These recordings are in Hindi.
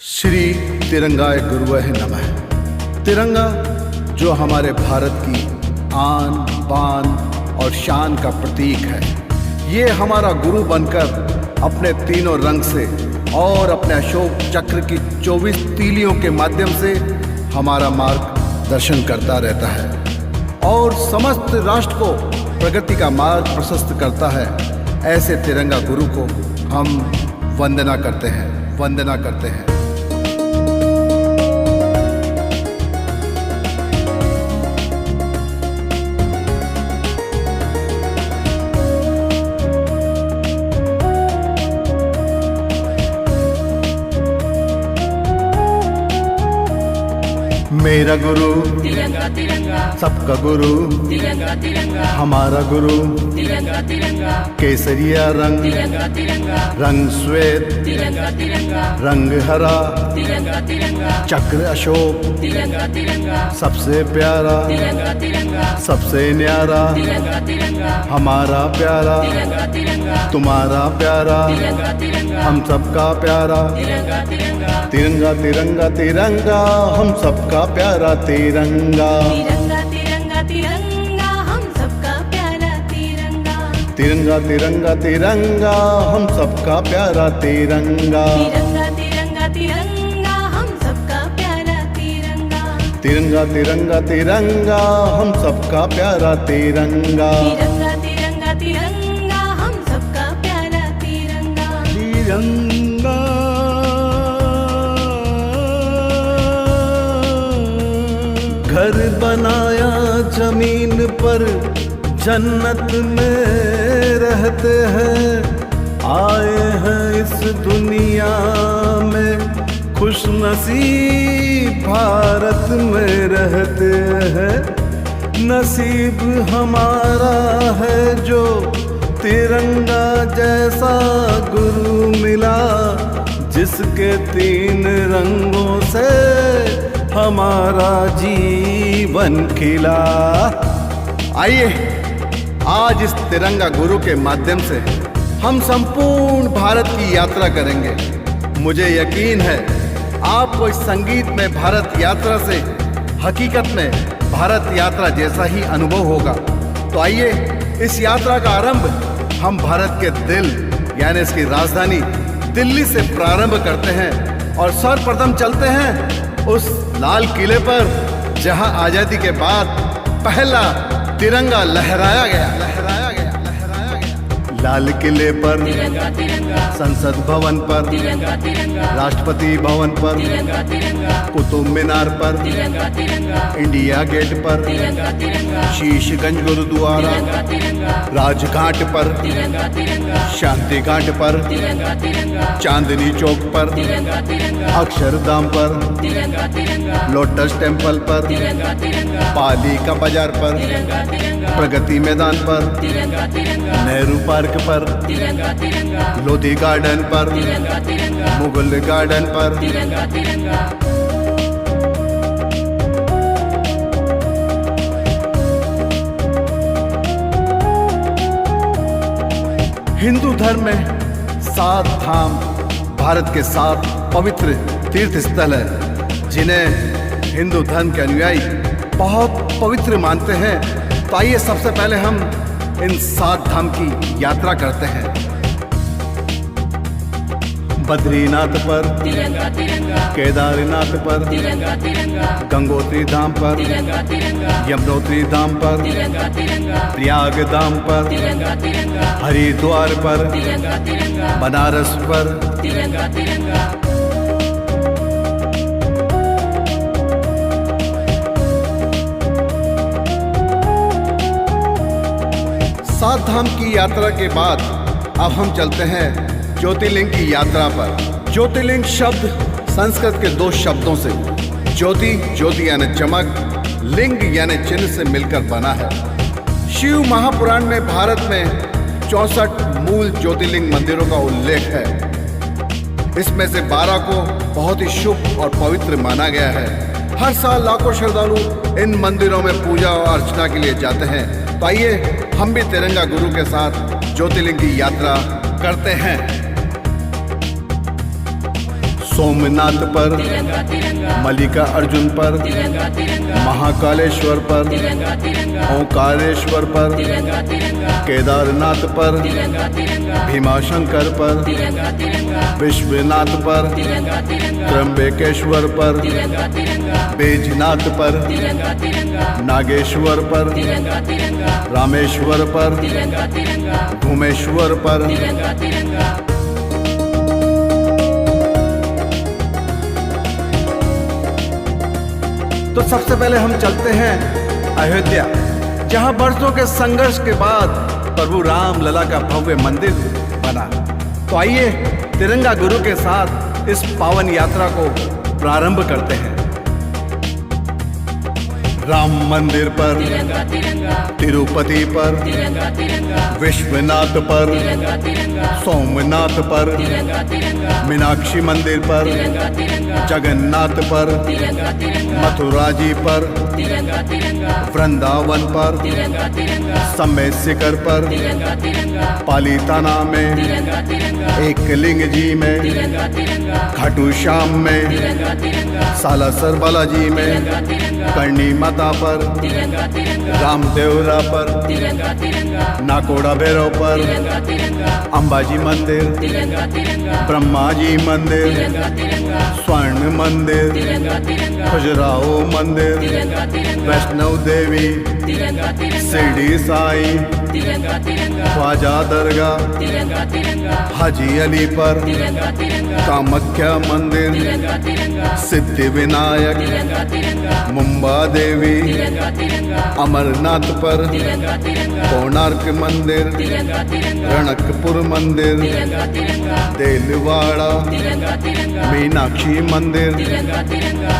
श्री तिरंगाय गुरुवः नमः। तिरंगा जो हमारे भारत की आन बान और शान का प्रतीक है, ये हमारा गुरु बनकर अपने तीनों रंग से और अपने अशोक चक्र की 24 तीलियों के माध्यम से हमारा मार्गदर्शन करता रहता है और समस्त राष्ट्र को प्रगति का मार्ग प्रशस्त करता है। ऐसे तिरंगा गुरु को हम वंदना करते हैं। मेरा गुरु तिरंगा तिरंगा, सबका गुरु तिरंगा तिरंगा, हमारा गुरु तिरंगा तिरंगा, केसरिया रंग तिरंगा तिरंगा, रंग श्वेत तिरंगा तिरंगा, रंग हरा तिरंगा तिरंगा, चक्र अशोक तिरंगा तिरंगा, सबसे प्यारा तिरंगा तिरंगा, सबसे न्यारा तिरंगा तिरंगा, हमारा प्यारा तिरंगा तिरंगा, तुम्हारा प्यारा तिरंगा तिरंगा, हम सबका प्यारा तिरंगा तिरंगा, तिरंगा तिरंगा तिरंगा हम सबका प्यारा तिरंगा तिरंगा तिरंगा तिरंगा हम सबका प्यारा तिरंगा तिरंगा तिरंगा तिरंगा हम सबका प्यारा तिरंगा तिरंगा तिरंगा तिरंगा हम सबका प्यारा तिरंगा तिरंगा तिरंगा तिरंगा हम सबका प्यारा तिरंगा तिरंगा तिरंगा तिरंगा हम सबका प्यारा तिरंगा तिरंगा घर बनाया जमीन पर जन्नत में रहते हैं, आए हैं इस दुनिया में खुश नसीब भारत में रहते हैं। नसीब हमारा है जो तिरंगा जैसा गुरु मिला, जिसके तीन रंगों से हमारा जीवन खिला। आइए आज इस तिरंगा गुरु के माध्यम से हम संपूर्ण भारत की यात्रा करेंगे। मुझे यकीन है आपको इस संगीत में भारत यात्रा से हकीकत में भारत यात्रा जैसा ही अनुभव होगा। तो आइए इस यात्रा का आरंभ हम भारत के दिल यानी इसकी राजधानी दिल्ली से प्रारंभ करते हैं और सर्वप्रथम चलते हैं उस लाल किले पर जहां आजादी के बाद पहला तिरंगा लहराया गया। लाल किले पर, तिरंगा तिरंगा, संसद भवन पर, तिरंगा तिरंगा, राष्ट्रपति भवन पर, तिरंगा तिरंगा, कुतुब मीनार पर, तिरंगा तिरंगा, इंडिया गेट पर, तिरंगा तिरंगा, शीशगंज गुरुद्वारा, तिरंगा तिरंगा, राजघाट पर, तिरंगा तिरंगा, शांति घाट पर, तिरंगा तिरंगा, चांदनी चौक पर, तिरंगा तिरंगा, अक्षरधाम पर, तिरंगा तिरंगा, लोटस टेम्पल पर, तिरंगा तिरंगा, पाली का बाजार पर, तिरंगा तिरंगा, प्रगति मैदान पर, तिरंगा तिरंगा, नेहरू पार्क पर, तिरंगा तिरंगा, लोधी गार्डन पर, तिरंगा तिरंगा, मुगल गार्डन पर, तिरंगा तिरंगा, हिंदू धर्म में 7 धाम भारत के 7 पवित्र तीर्थ स्थल है, जिन्हें हिंदू धर्म के अनुयायी बहुत पवित्र मानते हैं। तो आइए सबसे पहले हम इन 7 धाम की यात्रा करते हैं। बद्रीनाथ पर, तिरंगा तिरंगा, केदारनाथ पर, तिरंगा तिरंगा, गंगोत्री धाम पर, तिरंगा तिरंगा, यमुनोत्री धाम पर, तिरंगा तिरंगा, प्रयाग धाम पर, तिरंगा तिरंगा, हरिद्वार पर, तिरंगा तिरंगा, बनारस पर, तिरंगा तिरंगा, 7 धाम की यात्रा के बाद अब हम चलते हैं ज्योतिर्लिंग की यात्रा पर। ज्योतिर्लिंग शब्द संस्कृत के 2 शब्दों से ज्योति ज्योति यानी चमक, लिंग यानी चिन्ह से मिलकर बना है। शिव महापुराण में भारत में 64 मूल ज्योतिर्लिंग मंदिरों का उल्लेख है। इसमें से 12 को बहुत ही शुभ और पवित्र माना गया है। हर साल लाखों श्रद्धालु इन मंदिरों में पूजा और अर्चना के लिए जाते हैं। तो आइए हम भी तिरंगा गुरु के साथ ज्योतिर्लिंग की यात्रा करते हैं। सोमनाथ पर, तिरंगा तिरंगा मल्लिका अर्जुन पर, तिरंगा तिरंगा महाकालेश्वर पर, तिरंगा तिरंगा ओंकारेश्वर पर, तिरंगा तिरंगा केदारनाथ पर, तिरंगा तिरंगा भीमाशंकर पर, तिरंगा तिरंगा विश्वनाथ पर, तिरंगा तिरंगा त्र्यंबकेश्वर पर, तिरंगा तिरंगा बैजनाथ पर, तिरंगा तिरंगा नागेश्वर पर, तिरंगा तिरंगा रामेश्वर पर, तिरंगा तिरंगा भूमेश्वर पर। तिरंगा तिरंगा तो सबसे पहले हम चलते हैं अयोध्या, जहां वर्षों के संघर्ष के बाद प्रभु राम लला का भव्य मंदिर बना। तो आइए तिरंगा गुरु के साथ इस पावन यात्रा को प्रारंभ करते हैं। राम मंदिर पर, तिरंगा तिरंगा तिरुपति पर, तिरंगा तिरंगा विश्वनाथ पर, तिरंगा तिरंगा सोमनाथ पर, तिरंगा तिरंगा मीनाक्षी मंदिर पर, तिरंगा तिरंगा जगन्नाथ पर, तिरंगा तिरंगा मथुरा जी पर, तिरंगा तिरंगा वृंदावन पर, तिरंगा तिरंगा समय शिखर पर, तिरंगा तिरंगा पालीताना में, तिरंगा तिरंगा एकलिंग जी में, तिरंगा तिरंगा खाटू श्याम में, तिरंगा तिरंगा सालासर बालाजी में, तिरंगा तिरंगा करणी माता पर, तिरंगा तिरंगा रामदेवरा पर, तिरंगा तिरंगा नाकोड़ा भैरव पर, तिरंगा तिरंगा अंबाजी मंदिर, तिरंगा तिरंगा ब्रह्मा जी मंदिर, तिरंगा तिरंगा स्वर्ण मंदिर, तिरंगा तिरंगा खजुराहो मंदिर, तिरंगा तिरंगा वैष्णव देवी, तिरंगा तिरंगा शिरडी साई, तिरंगा तिरंगा ख्वाजा दरगाह, तिरंगा तिरंगा हाजी अली पर, तिरंगा तिरंगा कामाख्या मंदिर, तिरंगा तिरंगा सिद्धि विनायक, तिरंगा तिरंगा मुंबा देवी, तिरंगा तिरंगा अमरनाथ पर, तिरंगा तिरंगा कोणार्क मंदिर, तिरंगा तिरंगा रणकपुर मंदिर, तिरंगा तिरंगा देलवाड़ा, तिरंगा तिरंगा मीनाक्षी मंदिर। तिरंगा तिरंगा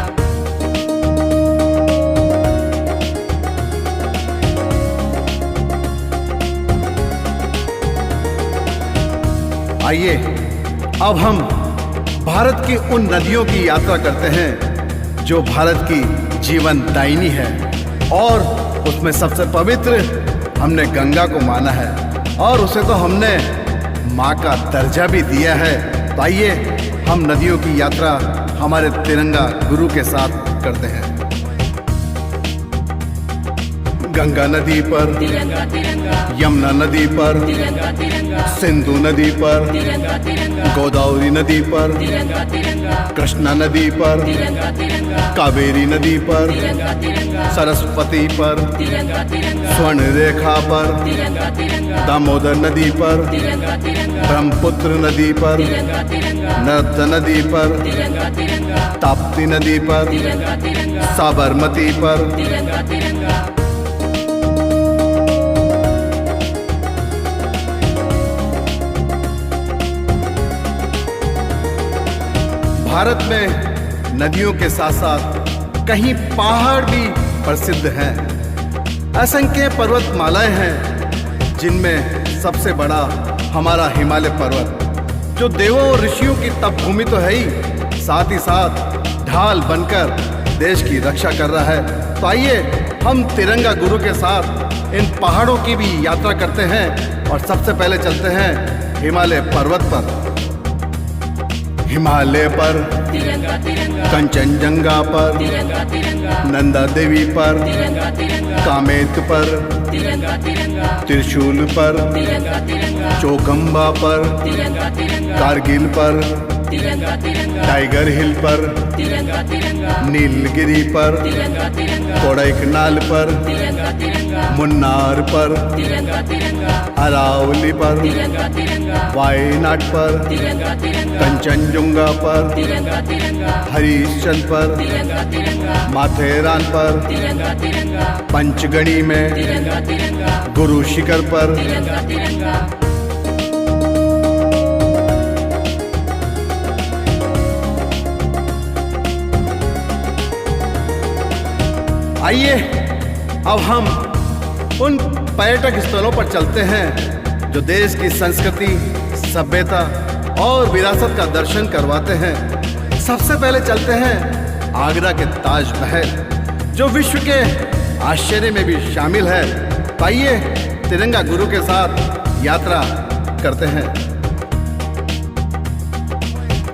आइए अब हम भारत की उन नदियों की यात्रा करते हैं जो भारत की जीवन दायिनी है, और उसमें सबसे पवित्र हमने गंगा को माना है, और उसे तो हमने माँ का दर्जा भी दिया है। तो आइए हम नदियों की यात्रा हमारे तिरंगा गुरु के साथ करते हैं। गंगा नदी पर, तिरंगा तिरंगा यमुना नदी पर, तिरंगा तिरंगा सिंधु नदी पर, तिरंगा तिरंगा गोदावरी नदी पर, तिरंगा तिरंगा कृष्णा नदी पर, तिरंगा तिरंगा कावेरी नदी पर, तिरंगा तिरंगा सरस्वती पर, तिरंगा तिरंगा स्वर्ण रेखा पर, तिरंगा तिरंगा दामोदर नदी पर, तिरंगा तिरंगा ब्रह्मपुत्र नदी पर, तिरंगा तिरंगा नर्मदा नदी पर, तिरंगा तिरंगा ताप्ती नदी पर, तिरंगा तिरंगा साबरमती पर। तिरंगा तिरंगा भारत में नदियों के साथ साथ कहीं पहाड़ भी प्रसिद्ध हैं। असंख्य पर्वतमालाएं हैं, जिनमें सबसे बड़ा हमारा हिमालय पर्वत, जो देवों और ऋषियों की तपभूमि तो है ही, साथ ही साथ ढाल बनकर देश की रक्षा कर रहा है। तो आइए हम तिरंगा गुरु के साथ इन पहाड़ों की भी यात्रा करते हैं, और सबसे पहले चलते हैं हिमालय पर्वत पर। हिमालय पर, तिरंगा तिरंगा कंचनजंगा पर, तिरंगा तिरंगा नंदा देवी पर, तिरंगा तिरंगा कामेत पर, तिरंगा तिरंगा त्रिशूल पर, तिरंगा तिरंगा चौखंबा पर, तिरंगा तिरंगा कारगिल पर, तिरंगा तिरंगा टाइगर हिल पर, तिरंगा तिरंगा नीलगिरी पर, तिरंगा तिरंगा कोडाईकनाल पर, तिरंगा तिरंगा मुन्नार पर, तिरंगा तिरंगा अरावली पर, तिरंगा तिरंगा वायनाड पर, तिरंगा तिरंगा कंचनजंगा पर, तिरंगा तिरंगा हरिश्चंद पर, तिरंगा तिरंगा माथेरान पर, तिरंगा तिरंगा पंचगढ़ी में, तिरंगा तिरंगा गुरु शिखर पर। तिरंगा तिरंगा आइए अब हम उन पर्यटक स्थलों पर चलते हैं जो देश की संस्कृति, सभ्यता और विरासत का दर्शन करवाते हैं। सबसे पहले चलते हैं आगरा के ताजमहल, जो विश्व के आश्चर्य में भी शामिल है। आइए तिरंगा गुरु के साथ यात्रा करते हैं।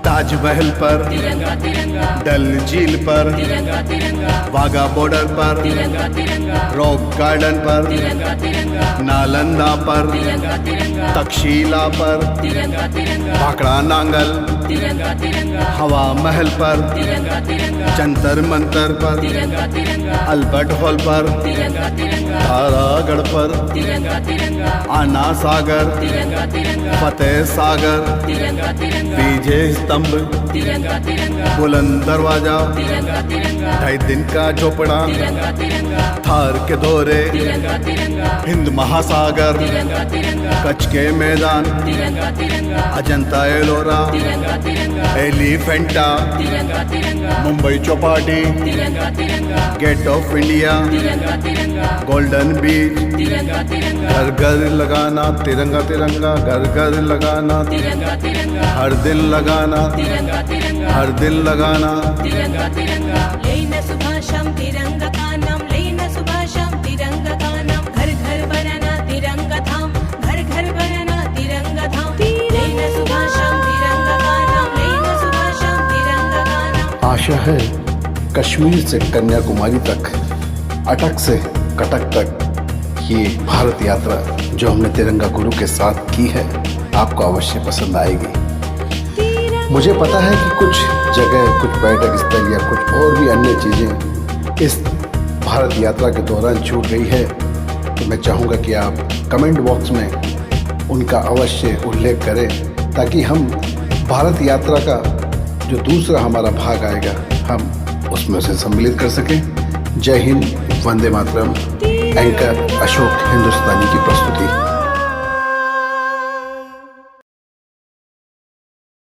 ताजमहल पर, तिरंगा तिरंगा डल झील पर, तिरंगा तिरंगा वाघा बॉर्डर पर, तिरंगा तिरंगा रॉक गार्डन पर, तिरंगा तिरंगा नालंदा पर, तिरंगा तिरंगा तक्षशिला पर, तिरंगा तिरंगा भाखड़ा नांगल, तिरंगा तिरंगा हवा महल पर, तिरंगा तिरंगा जंतर मंतर पर, तिरंगा तिरंगा अल्बर्ट हॉल पर, तिरंगा तिरंगा तारागढ़ पर, तिरंगा तिरंगा आना सागर, तिरंगा तिरंगा फतेह सागर, तिरंगा तिरंगा विजय स्तंभ, तिरंगा तिरंगा बुलंद दरवाजा, तिरंगा तिरंगा 2.5 दिन का झोपड़ा, तिरंगा तिरंगा थार के दौरे, तिरंगा तिरंगा हिंद महासागर, तिरंगा तिरंगा कच्छ के मैदान, तिरंगा तिरंगा अजंता एलोरा, तिरंगा तिरंगा एलिफेंटा, तिरंगा तिरंगा मुंबई चौपाटी, तिरंगा तिरंगा गेट ऑफ इंडिया, तिरंगा तिरंगा गोल्डन बीच, तिरंगा तिरंगा घर घर लगाना तिरंगा तिरंगा, घर घर लगाना, तिरंगा तिरंगा हर दिन लगाना, तिरंगा तिरंगा हर दिन लगाना। तिरंगा तिरंगा लेन सुभाषम तिरंगा कानम, लेन सुभाषम तिरंगा कानम, घर घर बनाना तिरंगा धाम, घर घर बनाना तिरंगा धाम, लेन सुभाषम तिरंगा कानम, लेन सुभाषम तिरंगा कानम। आशा है कश्मीर से कन्याकुमारी तक, अटक से कटक तक ये भारत यात्रा जो हमने तिरंगा गुरु के साथ की है आपको अवश्य पसंद आएगी। मुझे पता है कि कुछ जगह, कुछ पर्यटक स्थल या कुछ और भी अन्य चीज़ें इस भारत यात्रा के दौरान छूट गई है, तो मैं चाहूँगा कि आप कमेंट बॉक्स में उनका अवश्य उल्लेख करें ताकि हम भारत यात्रा का जो दूसरा हमारा भाग आएगा हम उसमें उसे सम्मिलित कर सकें। जय हिंद, वंदे मातरम। एंकर अशोक हिंदुस्तानी की प्रस्तुति।